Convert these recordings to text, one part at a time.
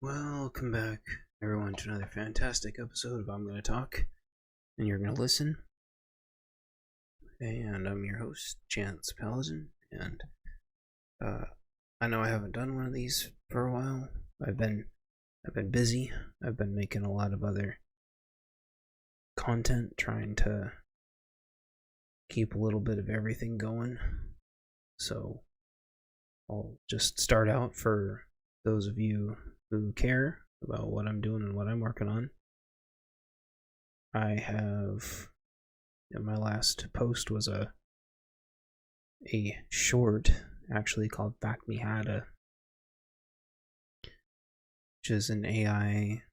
Welcome back, everyone, to another fantastic episode of I'm Gonna Talk, and You're Gonna Listen. And I'm your host, Chance Paladin, and I know I haven't done one of these for a while. I've been busy. I've been making a lot of other content, trying to keep a little bit of everything going. So I'll just start out for those of you who care about what I'm doing and what I'm working on. I have, my last post was a short actually called Back Me Hada, which is an AI.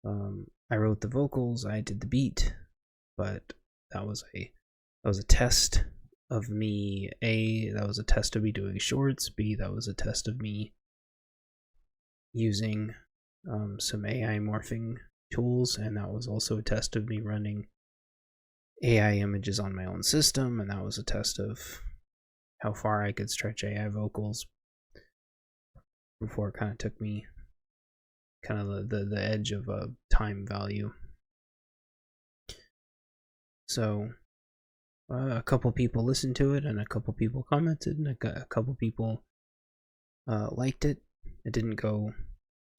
I wrote the vocals, I did the beat, but that was a test of me. That was a test of me doing shorts. B, that was a test of me using some AI morphing tools, and that was also a test of me running AI images on my own system, and that was a test of how far I could stretch AI vocals before it kind of took me kind of the edge of a time value. So a couple people listened to it, and a couple people commented, and a couple people liked it. It didn't go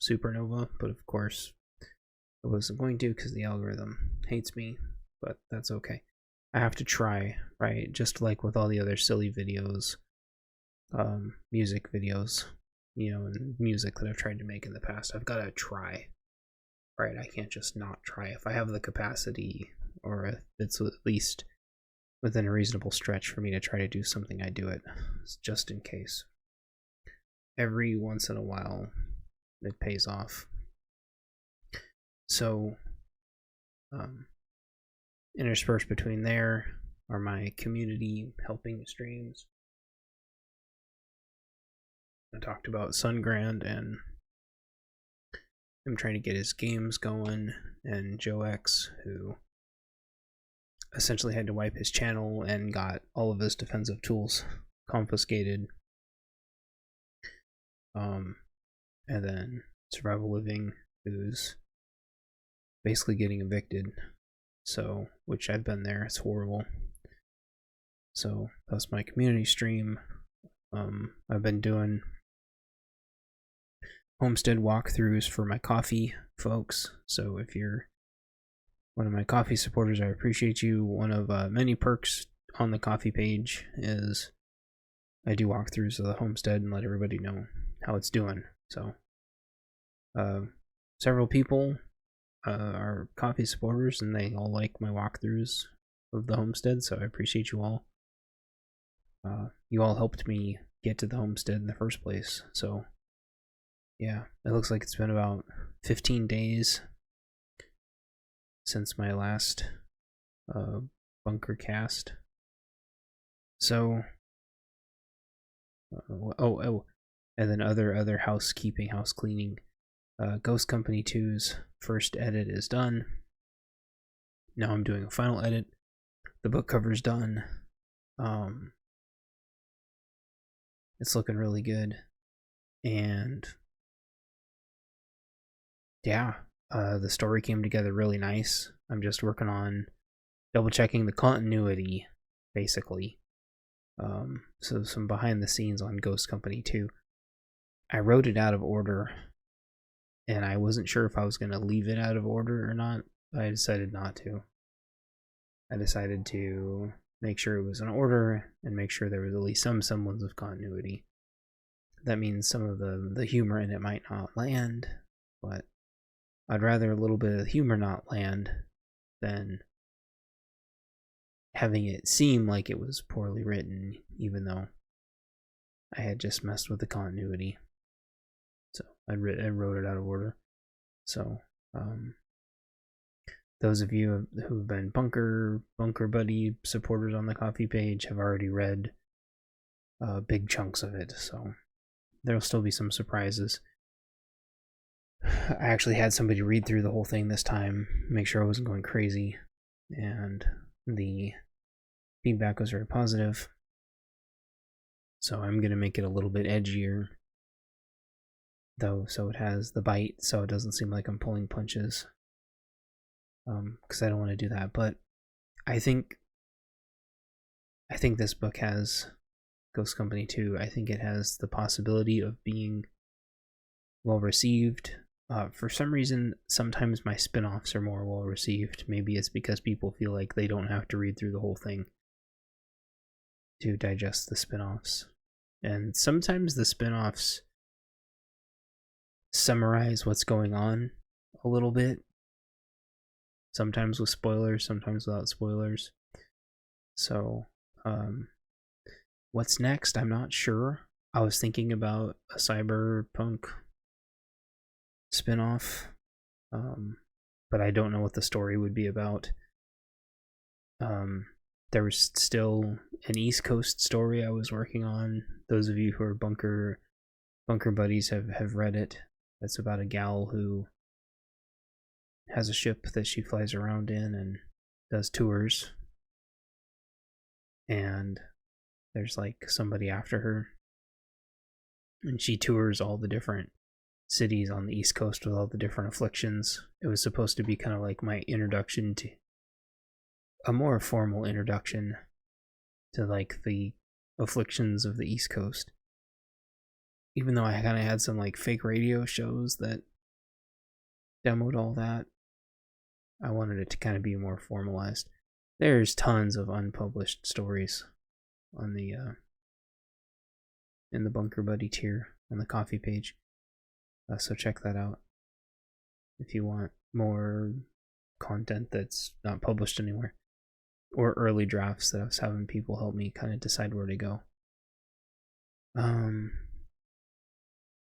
supernova, but of course it wasn't going to because the algorithm hates me, but that's okay. I have to try, right? Just like with all the other silly videos, music videos, and music that I've tried to make in the past. I've got to try, right? I can't just not try. If I have the capacity, or if it's at least within a reasonable stretch for me to try to do something, I do it, just in case. Every once in a while, it pays off. So, interspersed between there are my community helping streams. I talked about Sungrand, and I'm trying to get his games going, and Joe X, who essentially had to wipe his channel and got all of his defensive tools confiscated. And then Survival Living, who's basically getting evicted. So, which I've been there, it's horrible. So that's my community stream. I've been doing homestead walkthroughs for my coffee folks. So if you're one of my coffee supporters, I appreciate you. One of many perks on the coffee page is I do walkthroughs of the homestead and let everybody know how it's doing. So several people are coffee supporters, and they all like my walkthroughs of the homestead, so I appreciate you all. You all helped me get to the homestead in the first place. So yeah, it looks like it's been about 15 days since my last bunkercast. So and then other house cleaning. Ghost Company 2's first edit is done. Now I'm doing a final edit. The book cover's done. It's looking really good. And yeah, the story came together really nice. I'm just working on double checking the continuity, basically. So some behind the scenes on Ghost Company 2. I wrote it out of order, and I wasn't sure if I was going to leave it out of order or not. I decided not to. I decided to make sure it was in order and make sure there was at least some semblance of continuity. That means some of the humor in it might not land, but I'd rather a little bit of humor not land than having it seem like it was poorly written, even though I had just messed with the continuity. So I wrote it out of order. So those of you who've been Bunker Buddy supporters on the coffee page have already read big chunks of it, so there'll still be some surprises. I actually had somebody read through the whole thing this time, make sure I wasn't going crazy, and the feedback was very positive. So I'm going to make it a little bit edgier though, so it has the bite, so it doesn't seem like I'm pulling punches. Because I don't want to do that. But I think this book has Ghost Company 2. I think it has the possibility of being well received. For some reason, sometimes my spin-offs are more well received. Maybe it's because people feel like they don't have to read through the whole thing to digest the spin-offs. And sometimes the spin-offs summarize what's going on a little bit. Sometimes with spoilers, sometimes without spoilers. So, what's next? I'm not sure. I was thinking about a cyberpunk spin-off, but I don't know what the story would be about. There was still an East Coast story I was working on. Those of you who are bunker buddies have read it. It's about a gal who has a ship that she flies around in and does tours, and there's like somebody after her, and she tours all the different cities on the East Coast with all the different afflictions. It was supposed to be kind of like my introduction to a more formal introduction to like the afflictions of the East Coast. Even though I kind of had some like fake radio shows that demoed all that, I wanted it to kind of be more formalized. There's tons of unpublished stories on the in the Bunker Buddy tier on the coffee page. So check that out if you want more content that's not published anywhere, or early drafts that I was having people help me kind of decide where to go.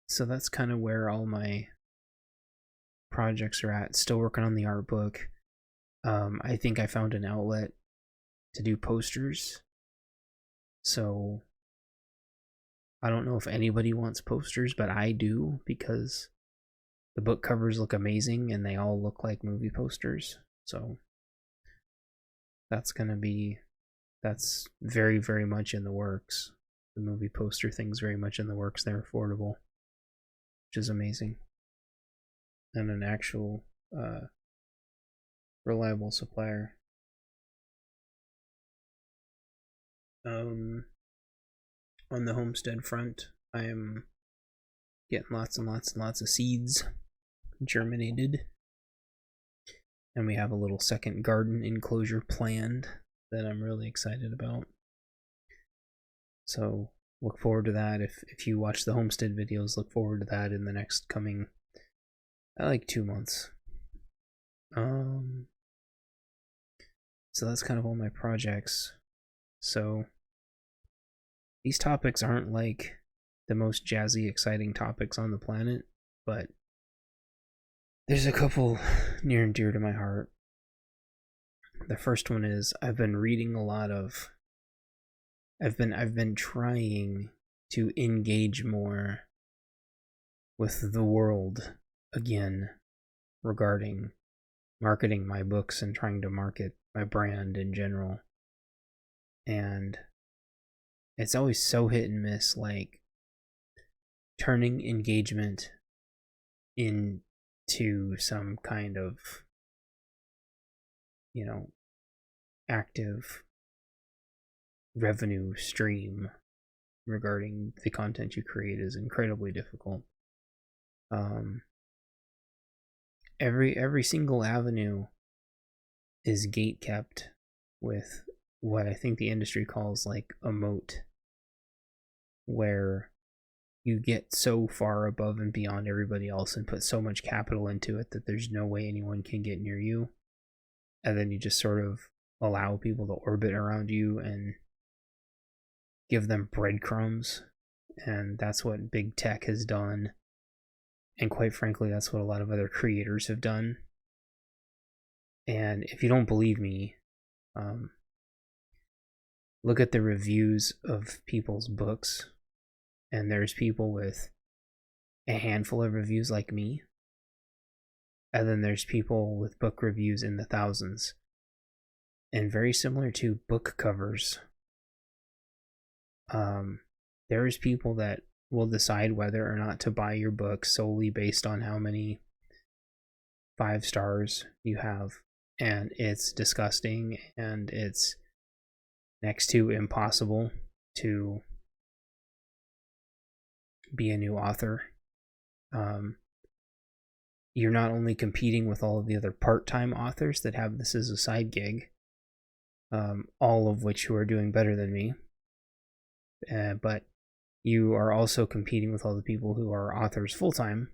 So that's kind of where all my projects are at. Still working on the art book. I think I found an outlet to do posters. So I don't know if anybody wants posters, but I do, because the book covers look amazing and they all look like movie posters. So that's very, very much in the works. The movie poster thing's very much in the works. They're affordable, which is amazing. And an actual reliable supplier. On the homestead front, I am getting lots and lots and lots of seeds germinated, and we have a little second garden enclosure planned that I'm really excited about. So look forward to that. If you watch the homestead videos, look forward to that in the next coming like 2 months. So that's kind of all my projects. So these topics aren't like the most jazzy, exciting topics on the planet, but there's a couple near and dear to my heart. The first one is I've been reading a lot of. I've been trying to engage more with the world again regarding marketing my books and trying to market my brand in general. And it's always so hit and miss, like turning engagement into some kind of, active revenue stream regarding the content you create is incredibly difficult. Every single avenue is gate kept with what I think the industry calls like a moat, where you get so far above and beyond everybody else and put so much capital into it that there's no way anyone can get near you, and then you just sort of allow people to orbit around you and give them breadcrumbs. And that's what big tech has done, and quite frankly that's what a lot of other creators have done. And if you don't believe me, look at the reviews of people's books, and there's people with a handful of reviews like me, and then there's people with book reviews in the thousands. And very similar to book covers, there's people that will decide whether or not to buy your book solely based on how many 5 stars you have. And it's disgusting, and it's next to impossible to be a new author. You're not only competing with all of the other part-time authors that have this as a side gig, all of which who are doing better than me, but you are also competing with all the people who are authors full-time,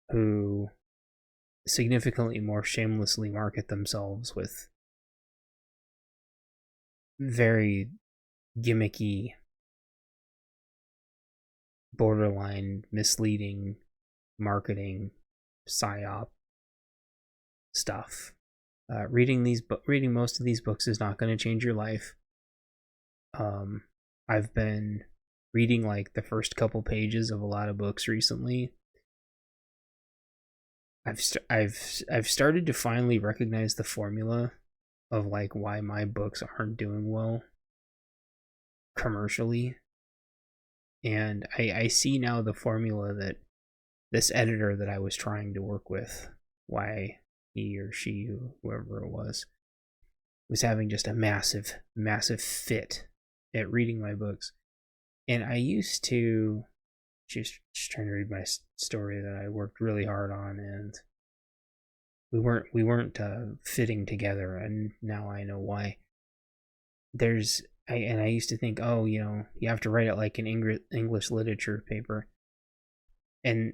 who significantly more shamelessly market themselves with very gimmicky, borderline misleading marketing psyop stuff. Reading most of these books is not going to change your life. I've been reading like the first couple pages of a lot of books recently. I've started to finally recognize the formula of like why my books aren't doing well commercially, and I see now the formula that this editor that I was trying to work with, why he or she, whoever it was having just a massive fit at reading my books. And I used to just trying to read my story that I worked really hard on, and we weren't fitting together, and now I know why. I used to think, oh, you have to write it like an English literature paper, and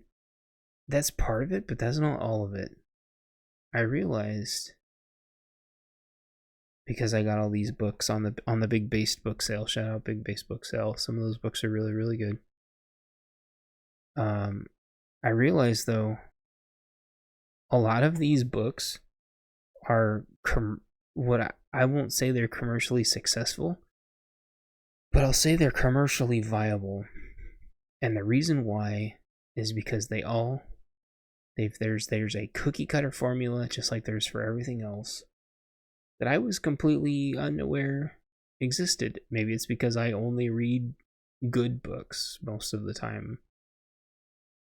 that's part of it, but that's not all of it. I realized, because I got all these books on the Big Based book sale. Shout out Big Based book sale. Some of those books are really, really good. I realized though, a lot of these books are I won't say they're commercially successful, but I'll say they're commercially viable. And the reason why is because there's a cookie cutter formula, just like there's for everything else, that I was completely unaware existed. Maybe it's because I only read good books most of the time.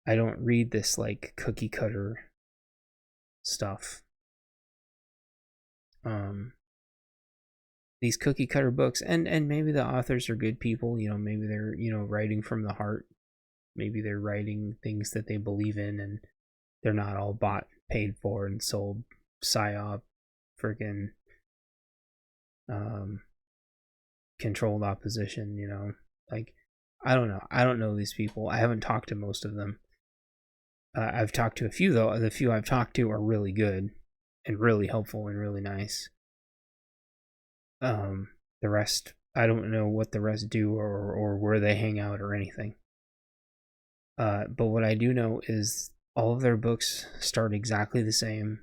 I don't read this like cookie cutter stuff. These cookie cutter books, and maybe the authors are good people, maybe they're, writing from the heart. Maybe they're writing things that they believe in, and they're not all bought, paid for, and sold psyop, freaking controlled opposition, like, I don't know. I don't know these people. I haven't talked to most of them. I've talked to a few, though. The few I've talked to are really good and really helpful and really nice. The rest, I don't know what the rest do or where they hang out or anything. But what I do know is all of their books start exactly the same.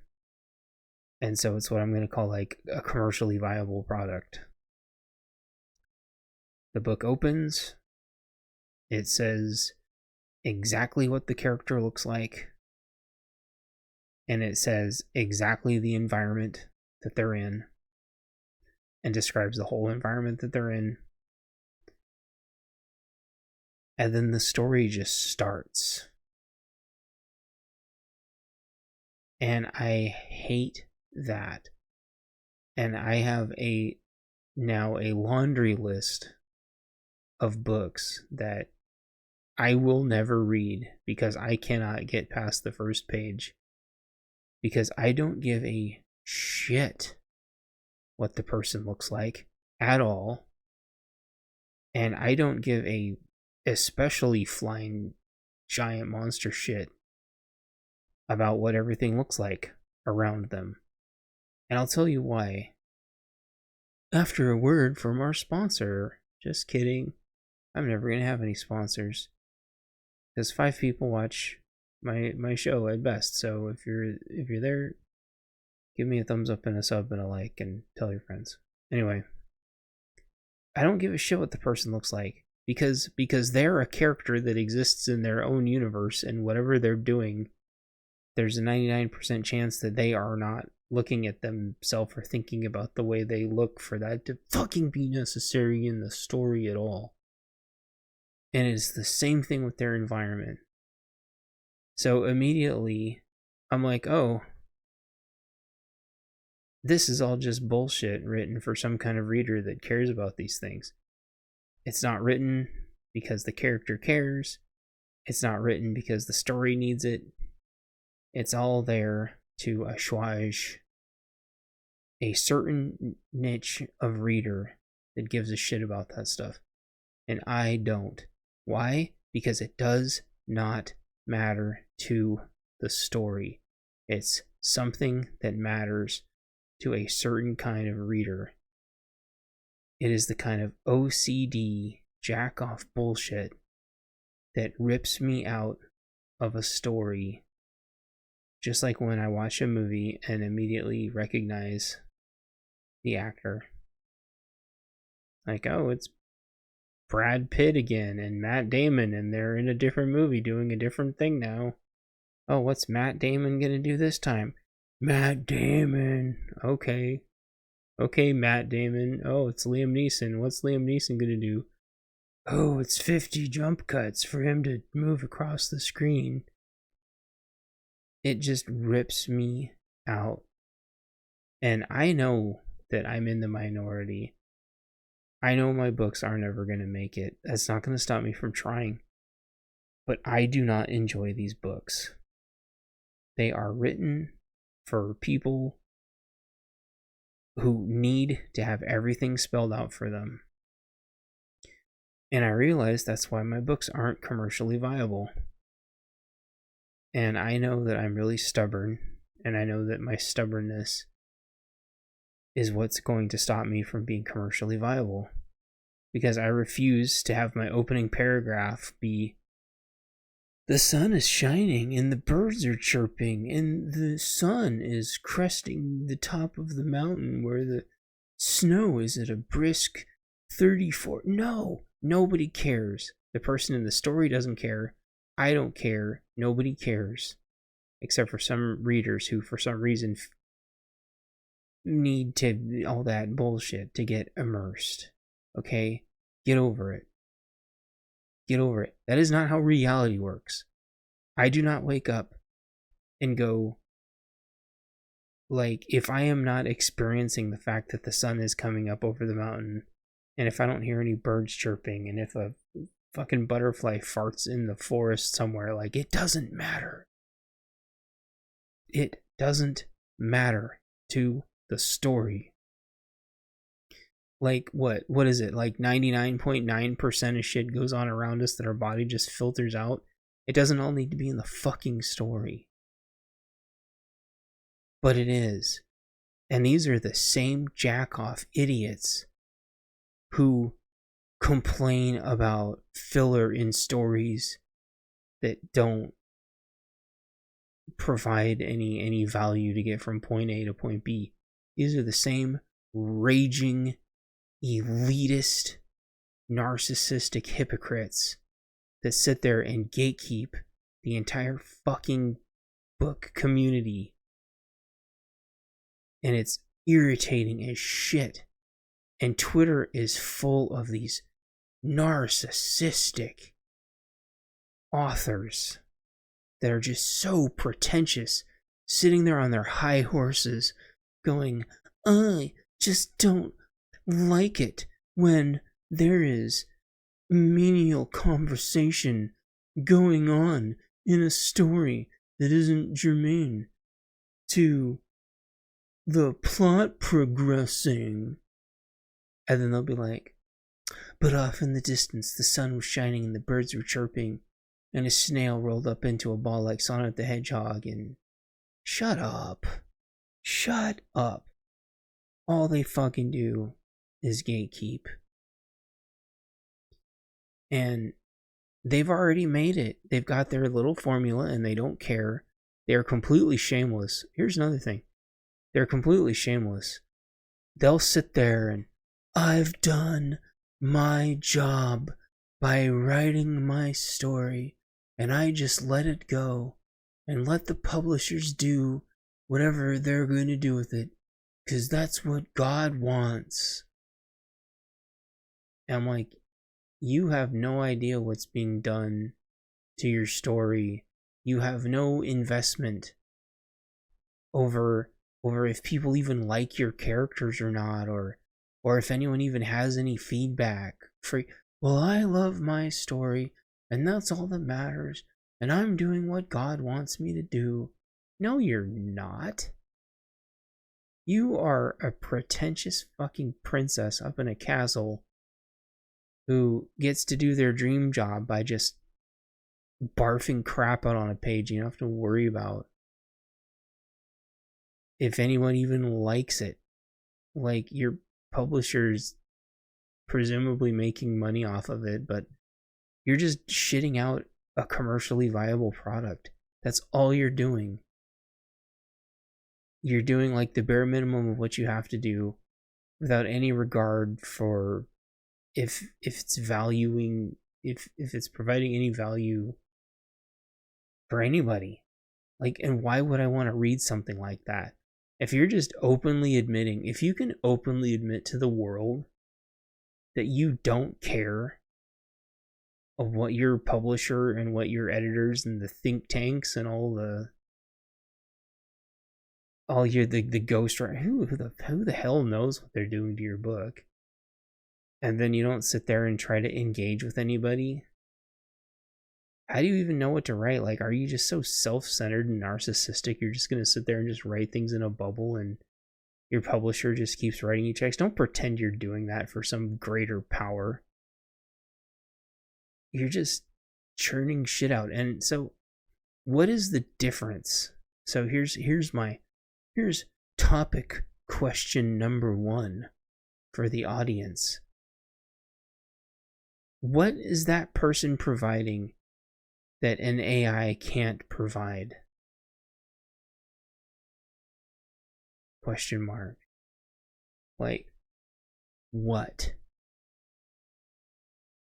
And so it's what I'm going to call like a commercially viable product. The book opens. It says exactly what the character looks like. And it says exactly the environment that they're in. And describes the whole environment that they're in. And then the story just starts. And I hate that. And I have now a laundry list of books that I will never read because I cannot get past the first page. Because I don't give a shit what the person looks like at all. And I don't give a especially flying giant monster shit about what everything looks like around them. And I'll tell you why. After a word from our sponsor. Just kidding. I'm never going to have any sponsors. Because 5 people watch my show at best. So if you're there, give me a thumbs up and a sub and a like and tell your friends. Anyway, I don't give a shit what the person looks like. Because they're a character that exists in their own universe, and whatever they're doing, there's a 99% chance that they are not looking at themselves or thinking about the way they look for that to fucking be necessary in the story at all. And it's the same thing with their environment. So immediately, I'm like, oh, this is all just bullshit written for some kind of reader that cares about these things. It's not written because the character cares. It's not written because the story needs it. It's all there to assuage a certain niche of reader that gives a shit about that stuff. And I don't. Why? Because it does not matter to the story. It's something that matters to a certain kind of reader. It is the kind of OCD jack-off bullshit that rips me out of a story. Just like when I watch a movie and immediately recognize the actor. Like, oh, it's Brad Pitt again and Matt Damon, and they're in a different movie doing a different thing now. Oh, what's Matt Damon gonna do this time? Matt Damon. Okay. Okay, Matt Damon. Oh, it's Liam Neeson. What's Liam Neeson gonna do? Oh, it's 50 jump cuts for him to move across the screen. It just rips me out. And I know that I'm in the minority. I know my books are never going to make it. That's not going to stop me from trying. But I do not enjoy these books. They are written for people who need to have everything spelled out for them. And I realize that's why my books aren't commercially viable. And I know that I'm really stubborn, and I know that my stubbornness is what's going to stop me from being commercially viable. Because I refuse to have my opening paragraph be, the sun is shining and the birds are chirping and the sun is cresting the top of the mountain where the snow is at a brisk 34. No, nobody cares. The person in the story doesn't care. I don't care. Nobody cares. Except for some readers who, for some reason, need to all that bullshit to get immersed. Okay? Get over it. Get over it. That is not how reality works. I do not wake up and go, like, if I am not experiencing the fact that the sun is coming up over the mountain, and if I don't hear any birds chirping, and if a fucking butterfly farts in the forest somewhere, like, it doesn't matter. It doesn't matter to the story. Like, what is it? Like 99.9% of shit goes on around us that our body just filters out. It doesn't all need to be in the fucking story. But it is. And these are the same jack-off idiots who complain about filler in stories that don't provide any value to get from point A to point B. These are the same raging, elitist, narcissistic hypocrites that sit there and gatekeep the entire fucking book community. And it's irritating as shit. And Twitter is full of these narcissistic authors that are just so pretentious, sitting there on their high horses going, I just don't like it when there is menial conversation going on in a story that isn't germane to the plot progressing. And then they'll be like, but off in the distance the sun was shining and the birds were chirping and a snail rolled up into a ball like Sonic the Hedgehog. And shut up. Shut up. All they fucking do is gatekeep. And they've already made it. They've got their little formula and they don't care. They're completely shameless. Here's another thing. They're completely shameless. They'll sit there and, I've done my job by writing my story, and I just let it go and let the publishers do whatever they're going to do with it, because that's what God wants. And I'm like, you have no idea what's being done to your story. You have no investment over if people even like your characters or not, or if anyone even has any feedback. Well, I love my story, and that's all that matters, and I'm doing what God wants me to do. No, you're not. You are a pretentious fucking princess up in a castle who gets to do their dream job by just barfing crap out on a page. You don't have to worry about if anyone even likes it. Like, your publisher's presumably making money off of it, but you're just shitting out a commercially viable product. That's all you're doing. You're doing like the bare minimum of what you have to do without any regard for if it's valuing, if it's providing any value for anybody. Like, and why would I want to read something like that? If you're just openly admitting, if you can openly admit to the world that you don't care of what your publisher and what your editors and the think tanks and all the ghostwriter, who the hell knows what they're doing to your book, and then you don't sit there and try to engage with anybody. How do you even know what to write? Like, are you just so self-centered and narcissistic you're just going to sit there and just write things in a bubble and your publisher just keeps writing you checks? Don't pretend you're doing that for some greater power. You're just churning shit out. And so what is the difference? So here's topic question number 1 for the audience. What is that person providing that an AI can't provide? Question mark. Like, what?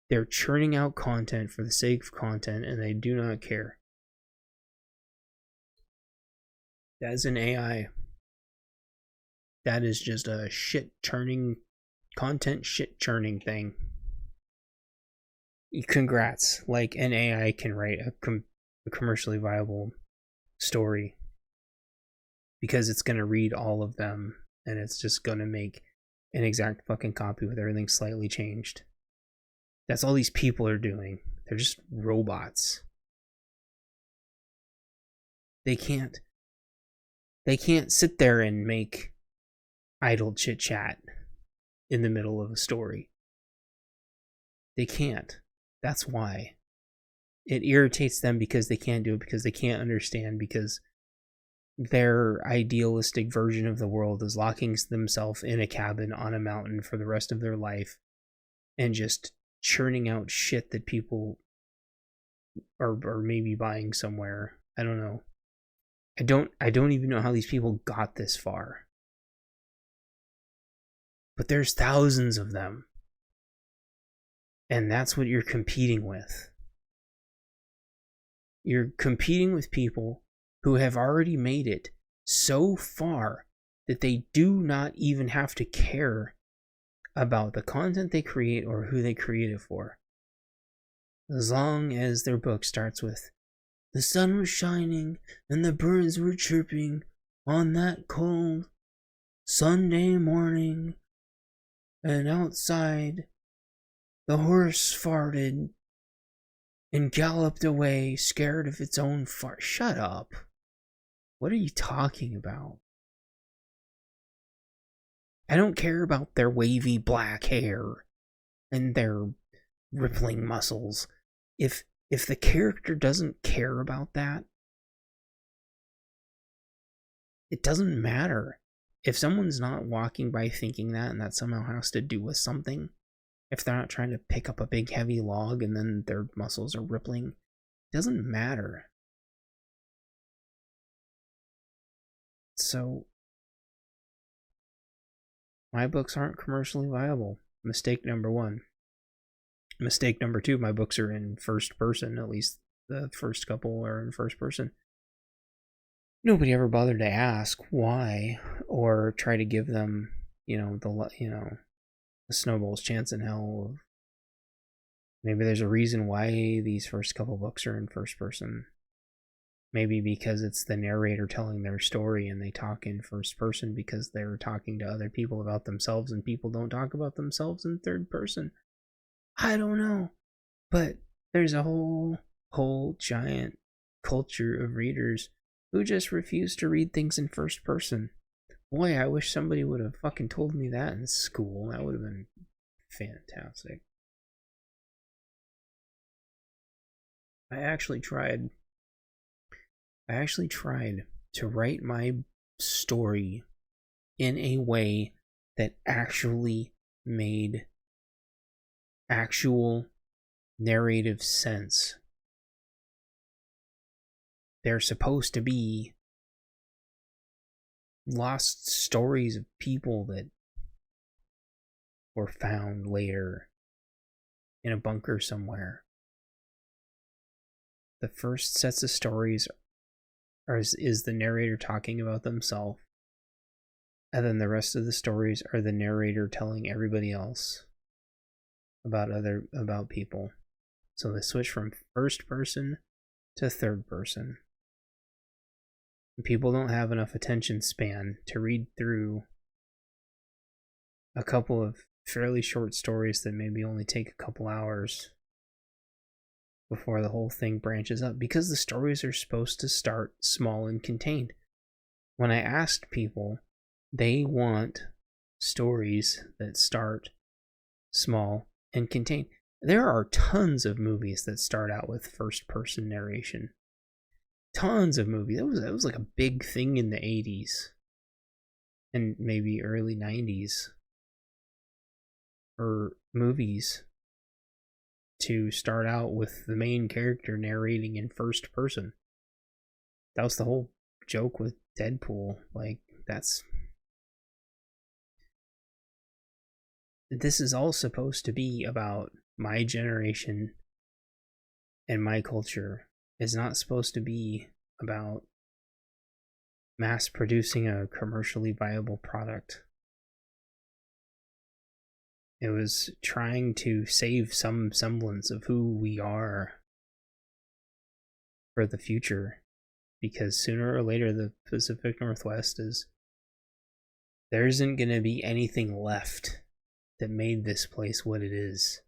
They're churning out content for the sake of content, and they do not care. That is an AI. That is just a content shit churning thing. Congrats. Like, an AI can write a commercially viable story because it's going to read all of them and it's just going to make an exact fucking copy with everything slightly changed. That's all these people are doing. They're just robots. They can't sit there and make idle chit chat in the middle of a story. They can't. That's why. It irritates them because they can't do it, because they can't understand, because their idealistic version of the world is locking themselves in a cabin on a mountain for the rest of their life and just churning out shit that people are maybe buying somewhere. I don't know. I don't even know how these people got this far. But there's thousands of them. And that's what you're competing with. You're competing with people who have already made it so far that they do not even have to care about the content they create or who they create it for. As long as their book starts with, "The sun was shining and the birds were chirping on that cold Sunday morning, and outside the horse farted and galloped away, scared of its own fart." Shut up. What are you talking about? I don't care about their wavy black hair and their rippling muscles. If the character doesn't care about that, it doesn't matter. If someone's not walking by thinking that, and that somehow has to do with something, if they're not trying to pick up a big heavy log and then their muscles are rippling, it doesn't matter. So, my books aren't commercially viable. Mistake number 1. Mistake number 2, my books are in first person, at least the first couple are in first person. Nobody ever bothered to ask why or try to give them, the snowball's chance in hell of Maybe there's a reason why these first couple books are in first person. Maybe because it's the narrator telling their story and they talk in first person because they're talking to other people about themselves, and people don't talk about themselves in third person. I don't know. But there's a whole giant culture of readers who just refuse to read things in first person. Boy, I wish somebody would have fucking told me that in school. That would have been fantastic. I actually tried to write my story in a way that actually made actual narrative sense. They're supposed to be lost stories of people that were found later in a bunker somewhere. The first sets of stories is the narrator talking about themselves, and then the rest of the stories are the narrator telling everybody else about people. So they switch from first person to third person. People don't have enough attention span to read through a couple of fairly short stories that maybe only take a couple hours before the whole thing branches up, because the stories are supposed to start small and contained. When I asked people, they want stories that start small and contained. There are tons of movies that start out with first person narration. Tons of movies. That was like a big thing in the 80s and maybe early 90s for movies to start out with the main character narrating in first person. That was the whole joke with Deadpool. Like, this is all supposed to be about my generation and my culture. It's not supposed to be about mass producing a commercially viable product. It was trying to save some semblance of who we are for the future, because sooner or later the Pacific Northwest there isn't going to be anything left that made this place what it is.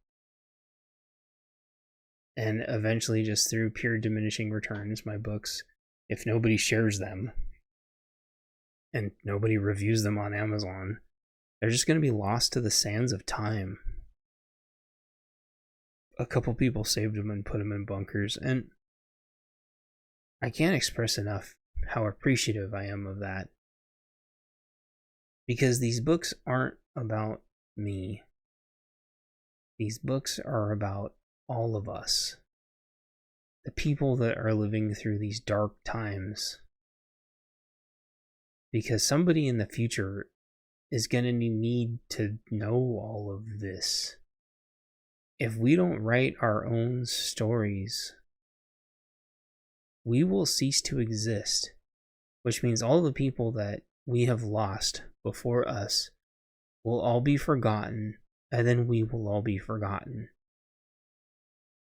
And eventually, just through pure diminishing returns, my books, if nobody shares them and nobody reviews them on Amazon, they're just going to be lost to the sands of time. A couple people saved them and put them in bunkers, and I can't express enough how appreciative I am of that. Because these books aren't about me. These books are about all of us. The people that are living through these dark times. Because somebody in the future is going to need to know all of this. If we don't write our own stories, we will cease to exist, which means all the people that we have lost before us will all be forgotten, and then we will all be forgotten.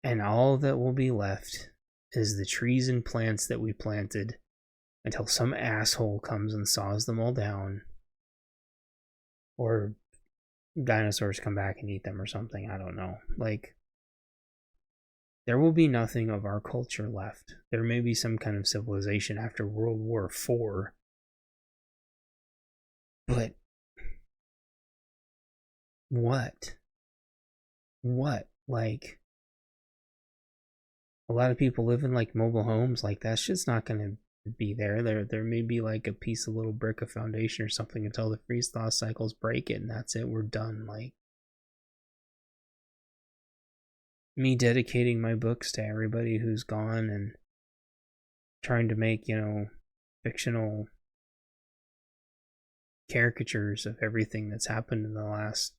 And all that will be left is the trees and plants that we planted until some asshole comes and saws them all down, or dinosaurs come back and eat them or something. I don't know. Like, there will be nothing of our culture left. There may be some kind of civilization after World War IV, but what? Like, a lot of people live in like mobile homes. Like, that shit's not gonna be there. There may be like a piece of little brick of foundation or something until the freeze thaw cycles break it, and that's it. We're done. Like, me dedicating my books to everybody who's gone and trying to make, fictional caricatures of everything that's happened in the last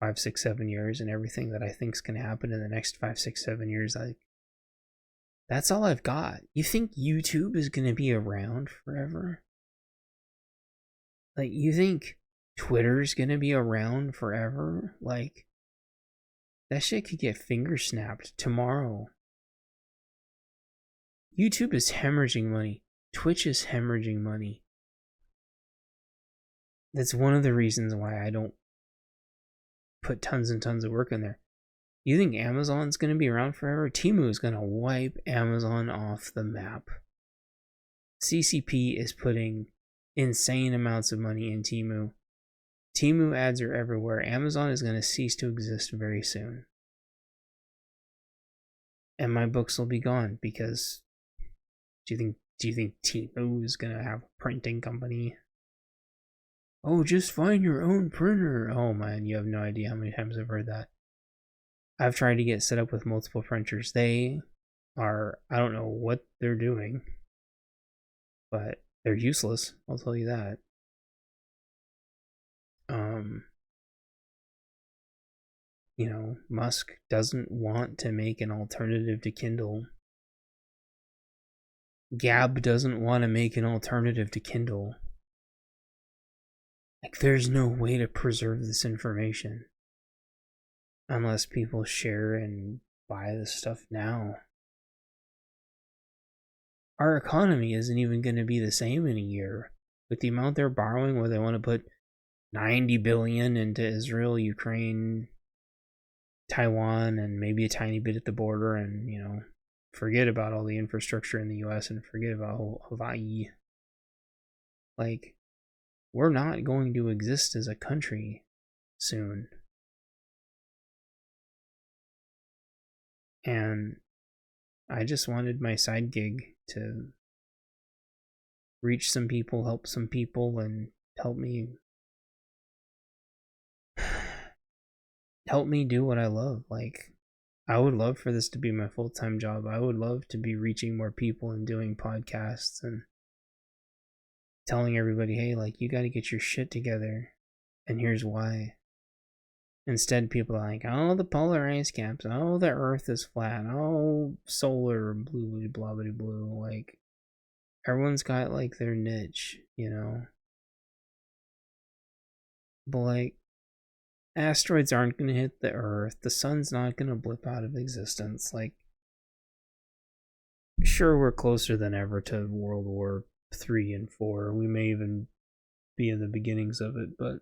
5, 6, 7 years, and everything that I think's gonna happen in the next 5, 6, 7 years. That's all I've got. You think YouTube is gonna be around forever? Like, you think Twitter's gonna be around forever? Like, That shit could get finger snapped tomorrow. YouTube is hemorrhaging money. Twitch is hemorrhaging money. That's one of the reasons why I don't put tons and tons of work in there. You think Amazon's going to be around forever? Temu is going to wipe Amazon off the map. CCP is putting insane amounts of money in Temu. Temu ads are everywhere. Amazon is going to cease to exist very soon. And my books will be gone because do you think Temu is going to have a printing company? Oh, just find your own printer. Oh man, you have no idea how many times I've heard that. I've tried to get set up with multiple printers. They are, I don't know what they're doing, but they're useless, I'll tell you that. You know, Musk doesn't want to make an alternative to Kindle. Gab doesn't want to make an alternative to Kindle. Like, there's no way to preserve this information unless people share and buy this stuff now. Our economy isn't even going to be the same in a year. With the amount they're borrowing, where they want to put $90 billion into Israel, Ukraine, Taiwan, and maybe a tiny bit at the border, and, you know, forget about all the infrastructure in the US and forget about Hawaii. Like, we're not going to exist as a country soon. And I just wanted my side gig to reach some people, help some people, and help me do what I love. Like, I would love for this to be my full-time job. I would love to be reaching more people and doing podcasts and telling everybody, hey, like, you got to get your shit together, and here's why. Instead, people are like, oh, the polar ice caps, oh, the earth is flat, oh, solar, blue, blah, blah, blue. Like, everyone's got, like, their niche, you know? But, like, asteroids aren't going to hit the earth, the sun's not going to blip out of existence. Like, sure, we're closer than ever to World War III and IV. We may even be in the beginnings of it, but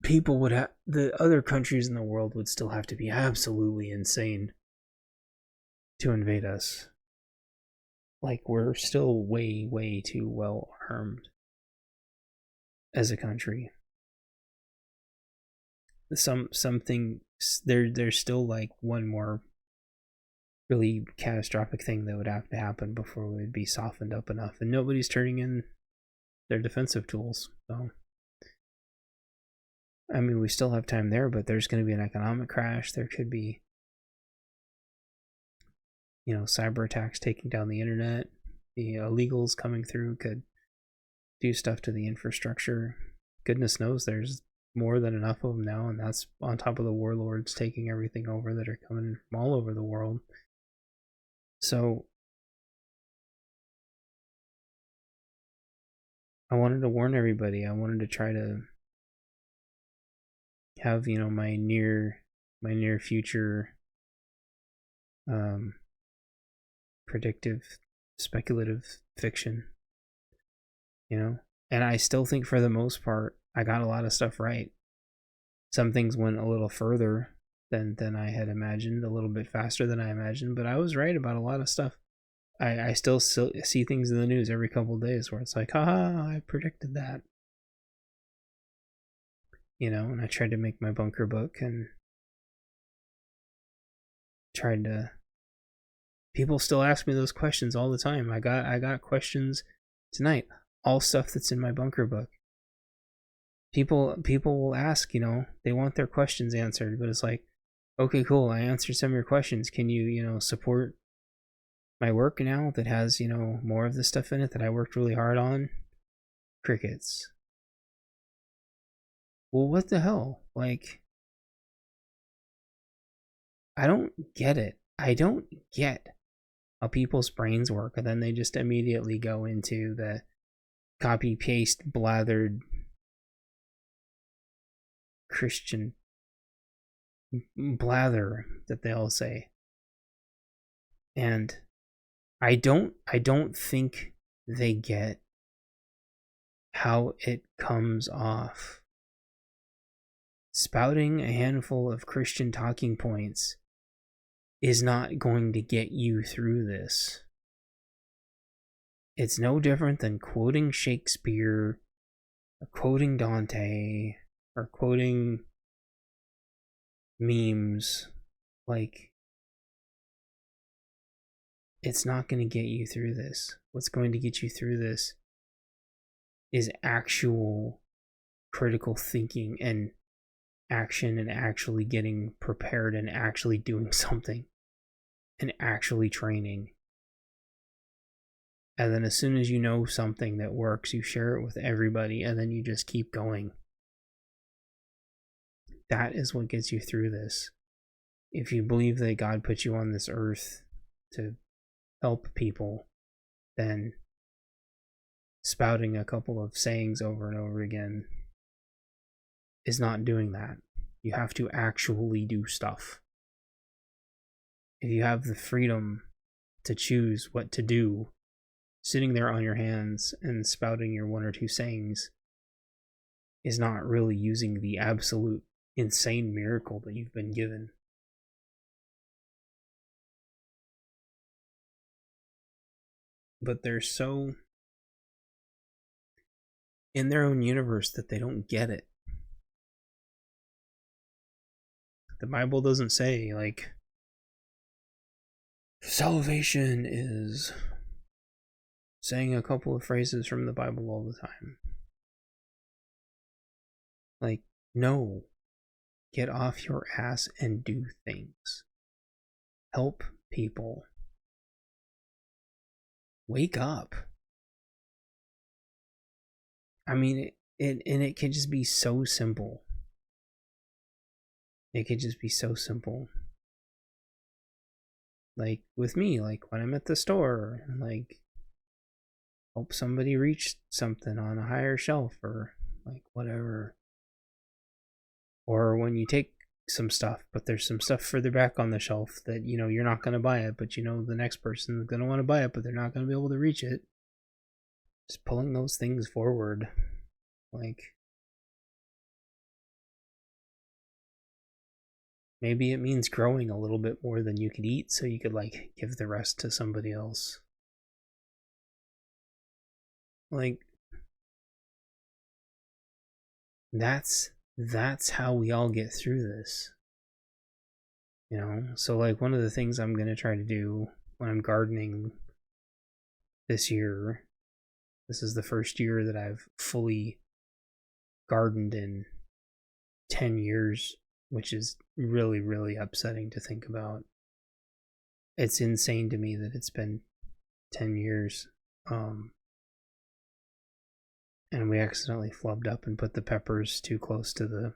people would have, the other countries in the world would still have to be absolutely insane to invade us. Like, we're still way, way too well armed as a country. Something there's still like one more really catastrophic thing that would have to happen before we would be softened up enough, and nobody's turning in their defensive tools. So I mean, we still have time there, but there's going to be an economic crash. There could be, you know, cyber attacks taking down the internet. The illegals coming through could do stuff to the infrastructure. Goodness knows there's more than enough of them now, and that's on top of the warlords taking everything over that are coming from all over the world. So I wanted to warn everybody. I wanted to try to have, you know, my near future predictive speculative fiction, you know. And I still think for the most part I got a lot of stuff right. Some things went a little further than I had imagined, a little bit faster than I imagined, but I was right about a lot of stuff. I still see things in the news every couple of days where it's like, haha, I predicted that. You know, and I tried to make my bunker book and tried to, people still ask me those questions all the time. I got questions tonight, all stuff that's in my bunker book. People will ask, you know, they want their questions answered, but it's like, okay, cool, I answered some of your questions. Can you, you know, support my work now that has, you know, more of this stuff in it that I worked really hard on? Crickets. Well, what the hell? Like, I don't get it. I don't get how people's brains work, and then they just immediately go into the copy paste blathered Christian blather that they all say. And I don't think they get how it comes off. Spouting a handful of Christian talking points is not going to get you through this. It's no different than quoting Shakespeare, or quoting Dante, or quoting memes. Like, it's not going to get you through this. What's going to get you through this is actual critical thinking and action, and actually getting prepared, and actually doing something, and actually training. And then as soon as you know something that works, you share it with everybody, and then you just keep going. That is what gets you through this. If you believe that God put you on this earth to help people, then spouting a couple of sayings over and over again is not doing that. You have to actually do stuff. If you have the freedom to choose what to do, sitting there on your hands and spouting your one or two sayings is not really using the absolute insane miracle that you've been given. But they're so in their own universe that they don't get it. The Bible doesn't say, like, salvation is saying a couple of phrases from the Bible all the time. Like, no. Get off your ass and do things. Help people. Wake up. I mean, it can just be so simple. It could just be so simple. Like with me, like when I'm at the store, like help somebody reach something on a higher shelf, or like whatever. Or when you take some stuff, but there's some stuff further back on the shelf that, you know, you're not going to buy it, but you know the next person is going to want to buy it, but they're not going to be able to reach it. Just pulling those things forward. Like, maybe it means growing a little bit more than you could eat, so you could, like, give the rest to somebody else. Like, that's how we all get through this. You know? So, like, one of the things I'm going to try to do when I'm gardening this year, this is the first year that I've fully gardened in 10 years, which is really, really upsetting to think about. It's insane to me that it's been 10 years. And we accidentally flubbed up and put the peppers too close to the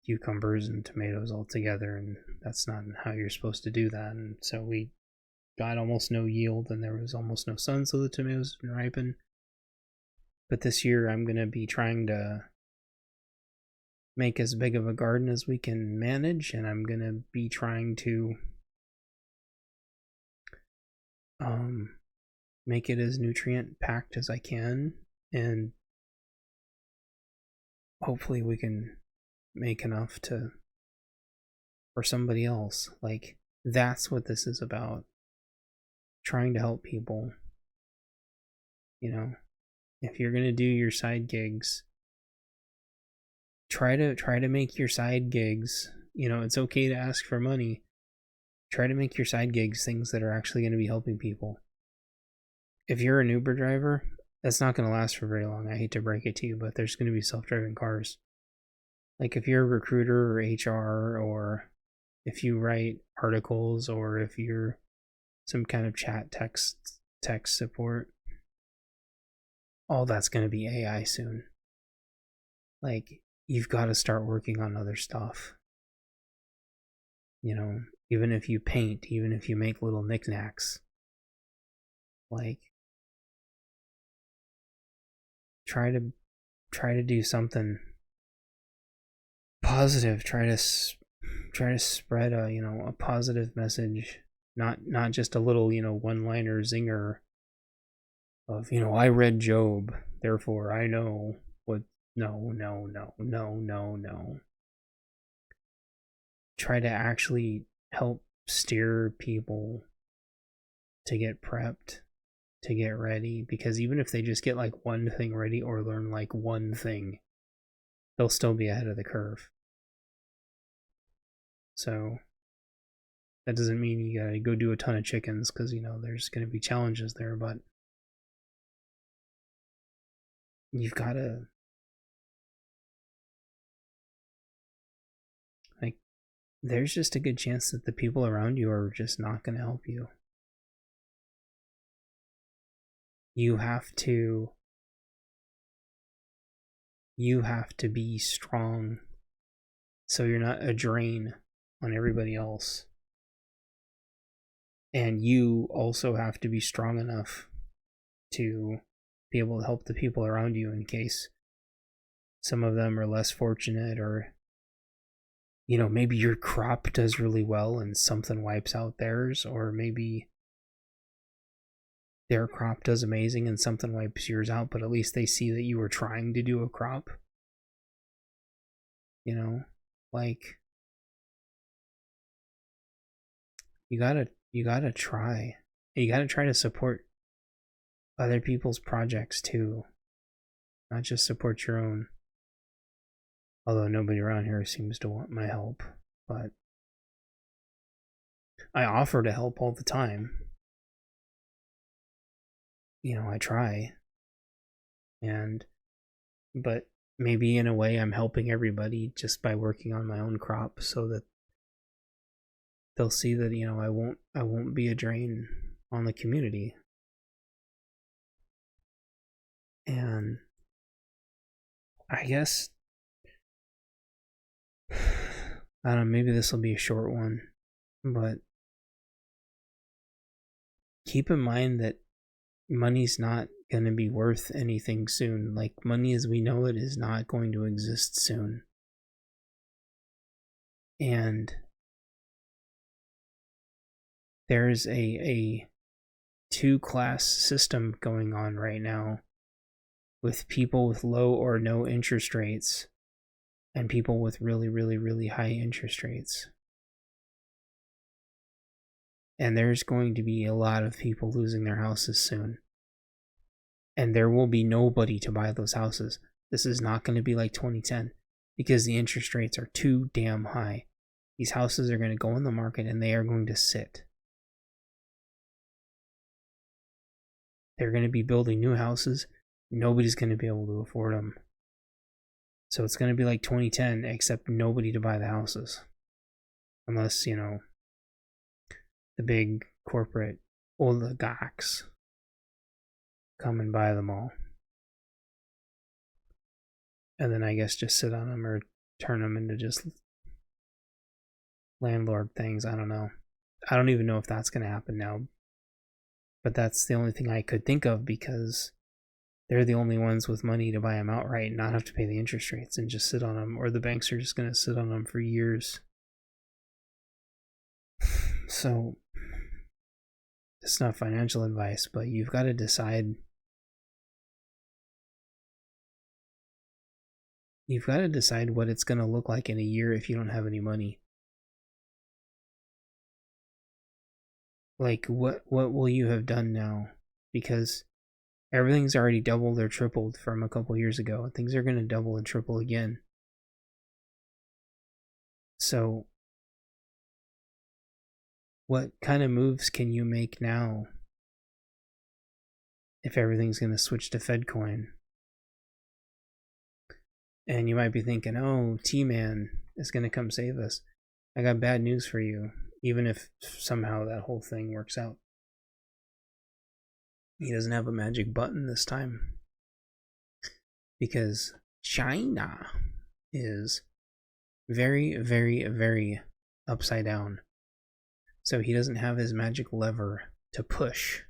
cucumbers and tomatoes all together, and that's not how you're supposed to do that. And so we got almost no yield, and there was almost no sun, so the tomatoes didn't ripen. But this year I'm going to be trying to make as big of a garden as we can manage, and I'm going to be trying to make it as nutrient packed as I can, and hopefully we can make enough for somebody else. Like, that's what this is about. Trying to help people. You know, if you're going to do your side gigs, try to make your side gigs, you know, it's okay to ask for money. Try to make your side gigs things that are actually going to be helping people. If you're an Uber driver, that's not going to last for very long. I hate to break it to you, but there's going to be self-driving cars. Like, if you're a recruiter or HR, or if you write articles, or if you're some kind of chat text support, all that's going to be AI soon. Like, you've got to start working on other stuff. You know, even if you paint, even if you make little knickknacks, like, try to do something positive. Try to try to spread a a positive message, not just a little one-liner zinger of I read Job, therefore I know what. No, no, no, no, no, no. Try to actually help steer people to get prepped, to get ready, because even if they just get like one thing ready or learn like one thing, they'll still be ahead of the curve. So that doesn't mean you gotta go do a ton of chickens, because there's gonna be challenges there, but you've gotta, like, there's just a good chance that the people around you are just not gonna help you. You have to be strong so you're not a drain on everybody else. And you also have to be strong enough to be able to help the people around you in case some of them are less fortunate, or maybe your crop does really well and something wipes out theirs, or maybe their crop does amazing and something wipes yours out, but at least they see that you were trying to do a crop. Like, you gotta try. You gotta try to support other people's projects too, not just support your own. Although nobody around here seems to want my help, but I offer to help all the time. I try. But maybe in a way I'm helping everybody just by working on my own crop, so that they'll see that I won't be a drain on the community. And I guess I don't know, maybe this will be a short one, but keep in mind that money's not going to be worth anything soon. Like, money as we know it is not going to exist soon. And there's a two-class system going on right now, with people with low or no interest rates and people with really, really, really high interest rates. And there's going to be a lot of people losing their houses soon. And there will be nobody to buy those houses. This is not going to be like 2010, because the interest rates are too damn high. These houses are going to go in the market and they are going to sit. They're going to be building new houses. Nobody's going to be able to afford them. So it's going to be like 2010, except nobody to buy the houses. Unless, the big corporate oligarchs come and buy them all. And then I guess just sit on them or turn them into just landlord things. I don't know. I don't even know if that's going to happen now. But that's the only thing I could think of, because they're the only ones with money to buy them outright and not have to pay the interest rates and just sit on them, or the banks are just going to sit on them for years. So it's not financial advice, but you've got to decide. You've got to decide what it's going to look like in a year if you don't have any money. Like, what will you have done now? Because everything's already doubled or tripled from a couple years ago. Things are going to double and triple again. So what kind of moves can you make now if everything's going to switch to FedCoin? And you might be thinking, oh, T-Man is going to come save us. I got bad news for you, even if somehow that whole thing works out. He doesn't have a magic button this time, because China is very, very, very upside down. So he doesn't have his magic lever to push.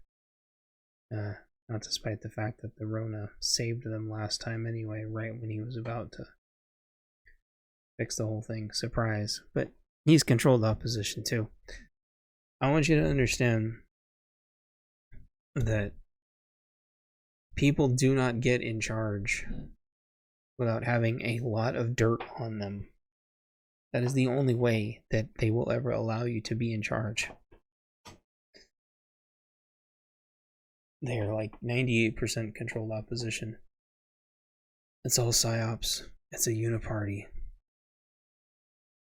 Not despite the fact that the Rona saved them last time anyway, right when he was about to fix the whole thing. Surprise. But He's controlled opposition too. I want you to understand that people do not get in charge without having a lot of dirt on them. That is the only way that they will ever allow you to be in charge. They are like 98% controlled opposition. It's all psyops. It's a uniparty.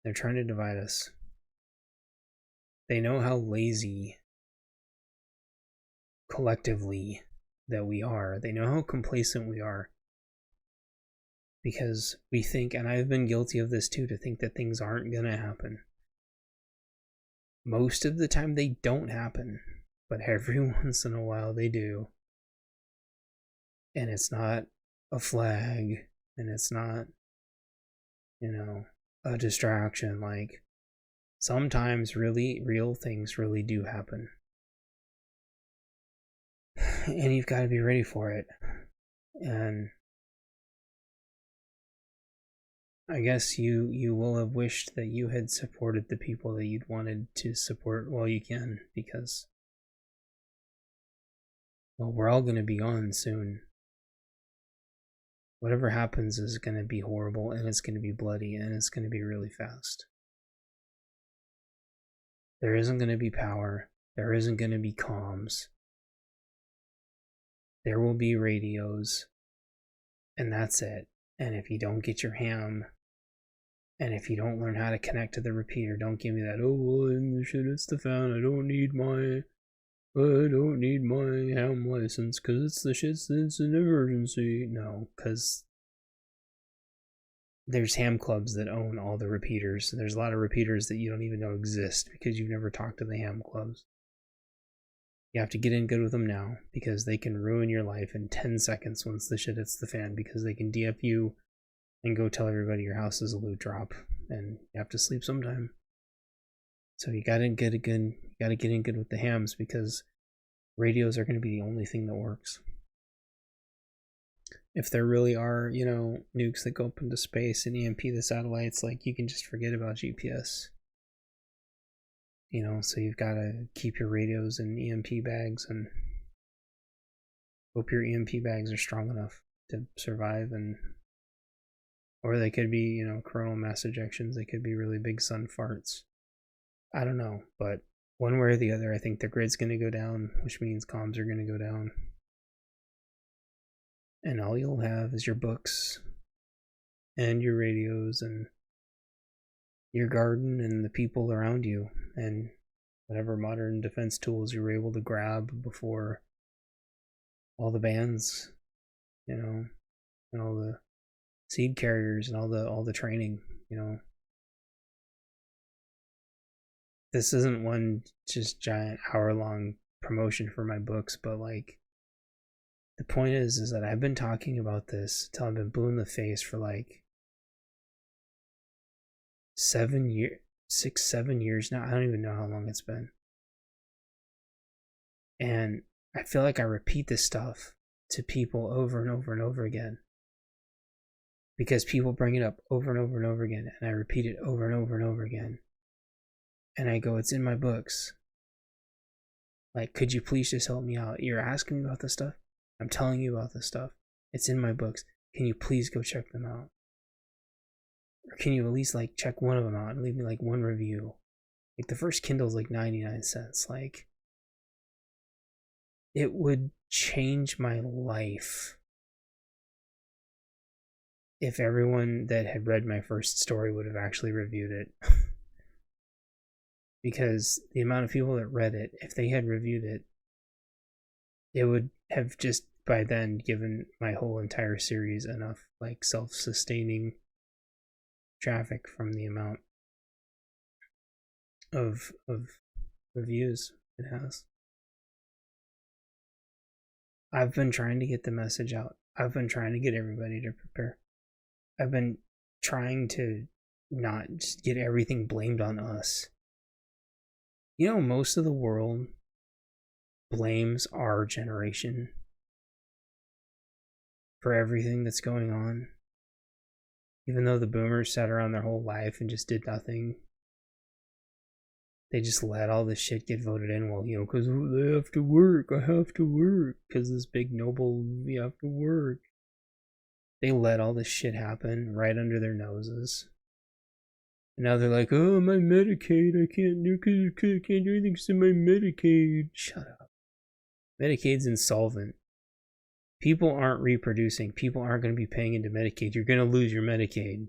They're trying to divide us. They know how lazy collectively that we are. They know how complacent we are. Because we think, and I've been guilty of this too, to think that things aren't going to happen. Most of the time they don't happen, but every once in a while they do. And it's not a flag, and it's not, a distraction. Like, sometimes really real things really do happen. And you've got to be ready for it. And I guess you will have wished that you had supported the people that you'd wanted to support while you can, because, well, we're all going to be gone soon. Whatever happens is going to be horrible, and it's going to be bloody, and it's going to be really fast. There isn't going to be power. There isn't going to be comms. There will be radios, and that's it. And if you don't get your ham, and if you don't learn how to connect to the repeater, don't give me that, oh, well, shit, it's the fan, I don't need my ham license, because it's the shit, it's an emergency. No, because there's ham clubs that own all the repeaters. There's a lot of repeaters that you don't even know exist because you've never talked to the ham clubs. You have to get in good with them now, because they can ruin your life in 10 seconds once the shit hits the fan, because they can DF you and go tell everybody your house is a loot drop, and you have to sleep sometime. So you gotta get in good with the hams, because radios are going to be the only thing that works. If there really are, nukes that go up into space and EMP the satellites, like, you can just forget about GPS. So you've got to keep your radios in EMP bags, and hope your EMP bags are strong enough to survive. Or they could be, coronal mass ejections. They could be really big sun farts. I don't know, but one way or the other, I think the grid's going to go down, which means comms are going to go down. And all you'll have is your books and your radios and your garden and the people around you, and whatever modern defense tools you were able to grab before all the bans, and all the seed carriers and all the training. This isn't one just giant hour-long promotion for my books, but like, the point is that I've been talking about this till I've been blue in the face for like 7 years now. I don't even know how long it's been. And I feel like I repeat this stuff to people over and over and over again, because people bring it up over and over and over again, and I repeat it over and over and over again. And I go, it's in my books. Like, could you please just help me out? You're asking me about this stuff. I'm telling you about this stuff. It's in my books. Can you please go check them out? Or can you at least like check one of them out and leave me like one review? Like, the first Kindle's like 99 cents. Like, it would change my life if everyone that had read my first story would have actually reviewed it. Because the amount of people that read it, if they had reviewed it, it would have just by then given my whole entire series enough like self-sustaining traffic from the amount of reviews it has. I've been trying to get the message out. I've been trying to get everybody to prepare. I've been trying to not just get everything blamed on us. Most of the world blames our generation for everything that's going on. Even though the boomers sat around their whole life and just did nothing, they just let all this shit get voted in. Well, you know, because they have to work. I have to work. Because this big noble, we have to work. They let all this shit happen right under their noses. And now they're like, oh, my Medicaid, I can't do anything to my Medicaid. Shut up. Medicaid's insolvent. People aren't reproducing. People aren't going to be paying into Medicaid. You're going to lose your Medicaid.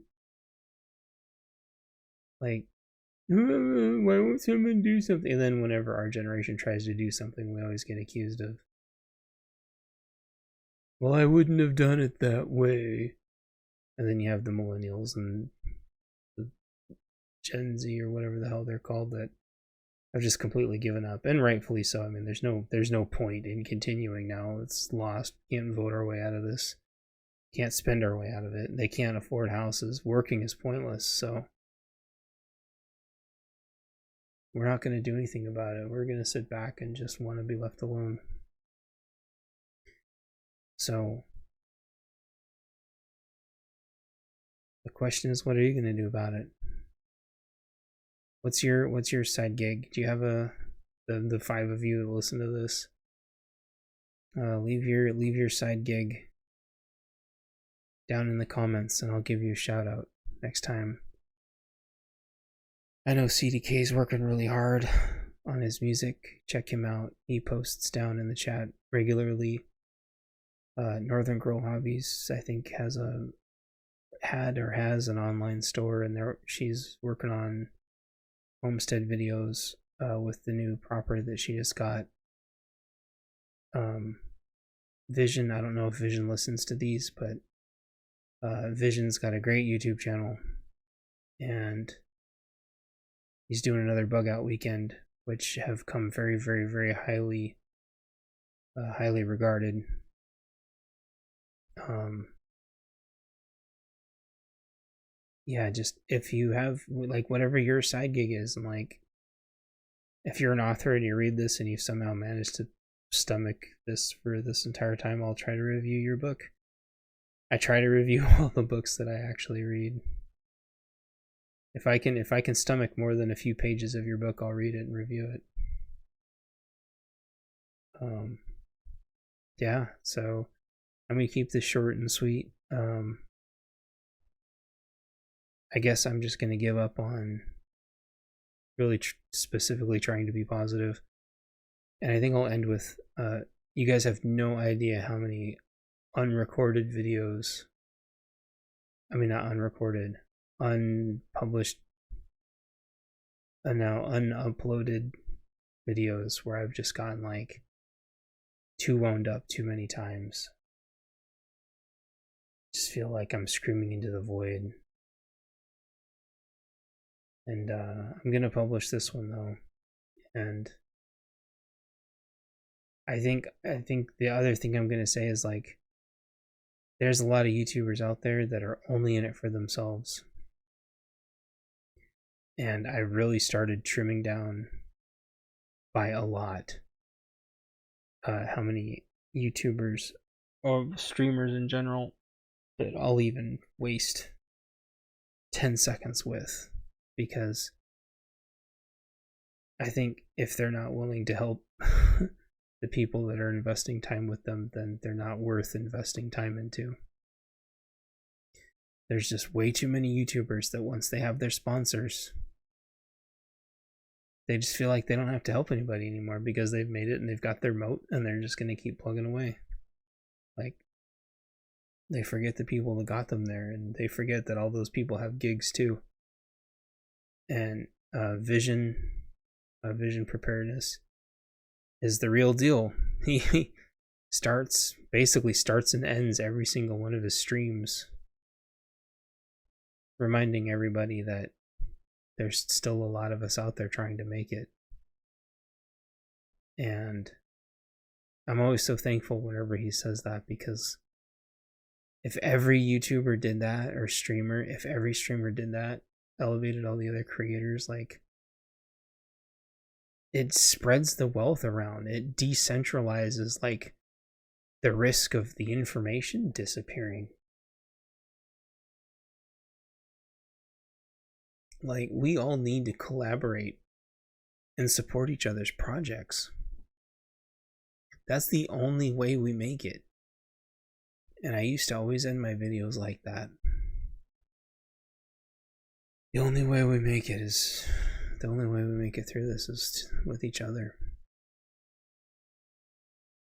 Like, why won't someone do something? And then whenever our generation tries to do something, we always get accused of, well, I wouldn't have done it that way. And then you have the millennials and the Gen Z or whatever the hell they're called that have just completely given up, and rightfully so. I mean, there's no point in continuing now. It's lost. Can't vote our way out of this. Can't spend our way out of it. They can't afford houses. Working is pointless. So we're not going to do anything about it. We're going to sit back and just want to be left alone. So the question is, what are you going to do about it? What's your side gig? Do you have the 5 of you that listen to this? Leave your side gig down in the comments, and I'll give you a shout out next time. I know CDK's working really hard on his music. Check him out. He posts down in the chat regularly. Northern Girl Hobbies, I think, has an online store, and she's working on homestead videos with the new property that she just got. Vision, I don't know if Vision listens to these, but Vision's got a great YouTube channel, and he's doing another bug out weekend, which have come very, very, very highly regarded. Yeah, just if you have, like, whatever your side gig is, and like, if you're an author and you read this and you somehow managed to stomach this for this entire time, I'll try to review your book. I try to review all the books that I actually read. If I can stomach more than a few pages of your book, I'll read it and review it. Yeah, so I'm gonna keep this short and sweet. I guess I'm just gonna give up on really specifically trying to be positive, and I think I'll end with you guys have no idea how many unrecorded videos, I mean, not unrecorded, unpublished, and now unuploaded videos where I've just gotten like too wound up too many times. Just feel like I'm screaming into the void. And I'm gonna publish this one though, and I think the other thing I'm gonna say is, like, there's a lot of YouTubers out there that are only in it for themselves, and I really started trimming down by a lot how many YouTubers or streamers in general that I'll even waste 10 seconds with, because I think if they're not willing to help the people that are investing time with them, then they're not worth investing time into. There's just way too many YouTubers that once they have their sponsors, they just feel like they don't have to help anybody anymore because they've made it and they've got their moat, and they're just going to keep plugging away. Like, they forget the people that got them there, and they forget that all those people have gigs too. And vision preparedness is the real deal. He basically starts and ends every single one of his streams reminding everybody that there's still a lot of us out there trying to make it. And I'm always so thankful whenever he says that, because if every YouTuber did that, or streamer, if every streamer did that, elevated all the other creators, like, it spreads the wealth around. It decentralizes, like, the risk of the information disappearing. Like, we all need to collaborate and support each other's projects. That's the only way we make it. And I used to always end my videos like that. The only way we make it through this is with each other.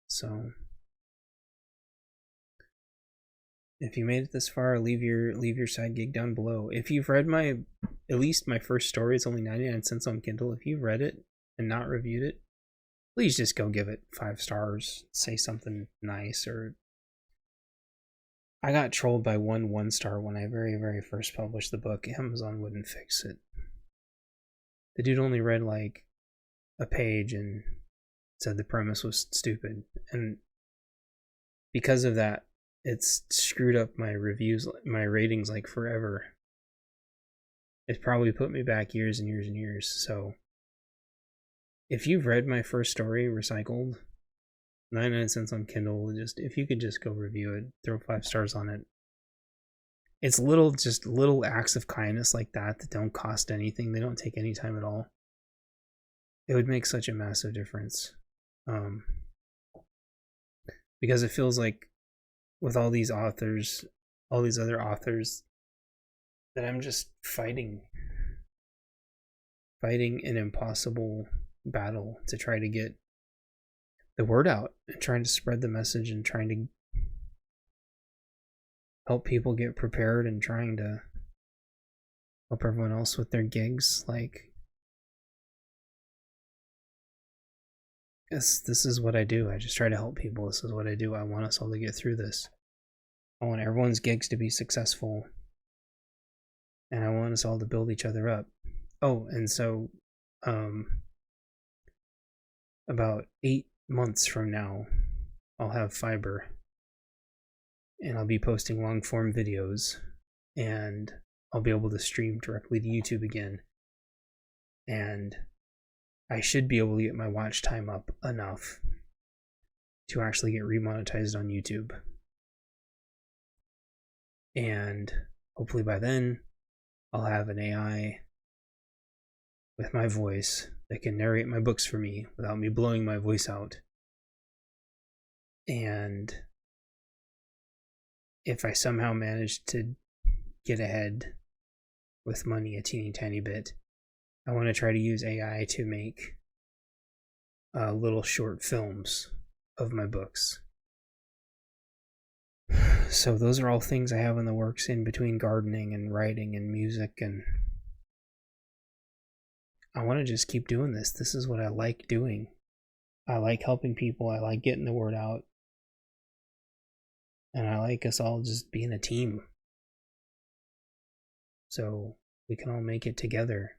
So if you made it this far, leave your side gig down below. If you've read at least my first story, it's only 99 cents on Kindle. If you've read it and not reviewed it, please just go give it 5 stars. Say something nice. Or I got trolled by one star when I very first published the book. Amazon wouldn't fix it. The dude only read like a page and said the premise was stupid. And because of that, it's screwed up my reviews, my ratings like forever. It's probably put me back years and years and years. So if you've read my first story, Recycled, 99 cents on Kindle, if you could just go review it, throw 5 stars on it. It's little acts of kindness like that don't cost anything. They don't take any time at all. It would make such a massive difference. Because it feels like with all these authors, all these other authors, that I'm just fighting an impossible battle to try to get the word out and trying to spread the message and trying to help people get prepared and trying to help everyone else with their gigs. Like, this is what I do. I just try to help people. This is what I do. I want us all to get through this. I want everyone's gigs to be successful. And I want us all to build each other up. Oh, and so about 8 months from now, I'll have fiber. And I'll be posting long form videos. And I'll be able to stream directly to YouTube again. And I should be able to get my watch time up enough to actually get remonetized on YouTube. And hopefully by then, I'll have an AI with my voice that can narrate my books for me without me blowing my voice out. And if I somehow manage to get ahead with money a teeny tiny bit, I want to try to use AI to make little short films of my books. So those are all things I have in the works in between gardening and writing and music, and I want to just keep doing this. This is what I like doing. I like helping people. I like getting the word out. And I like us all just being a team. So we can all make it together.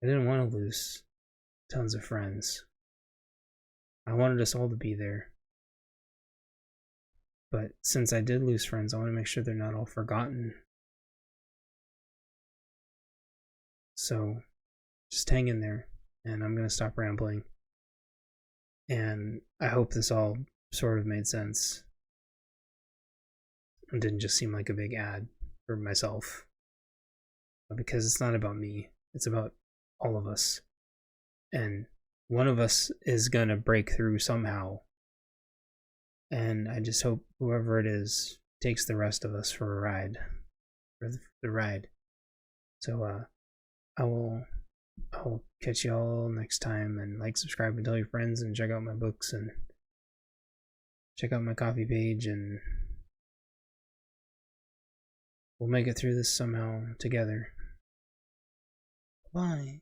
I didn't want to lose tons of friends. I wanted us all to be there. But since I did lose friends, I want to make sure they're not all forgotten. So just hang in there, and I'm going to stop rambling. And I hope this all sort of made sense. It didn't just seem like a big ad for myself. Because it's not about me. It's about all of us. And one of us is going to break through somehow. And I just hope whoever it is takes the rest of us for a ride. For the ride. So I'll catch y'all next time, and like, subscribe, and tell your friends, and check out my books, and check out my coffee page, and we'll make it through this somehow together. Bye.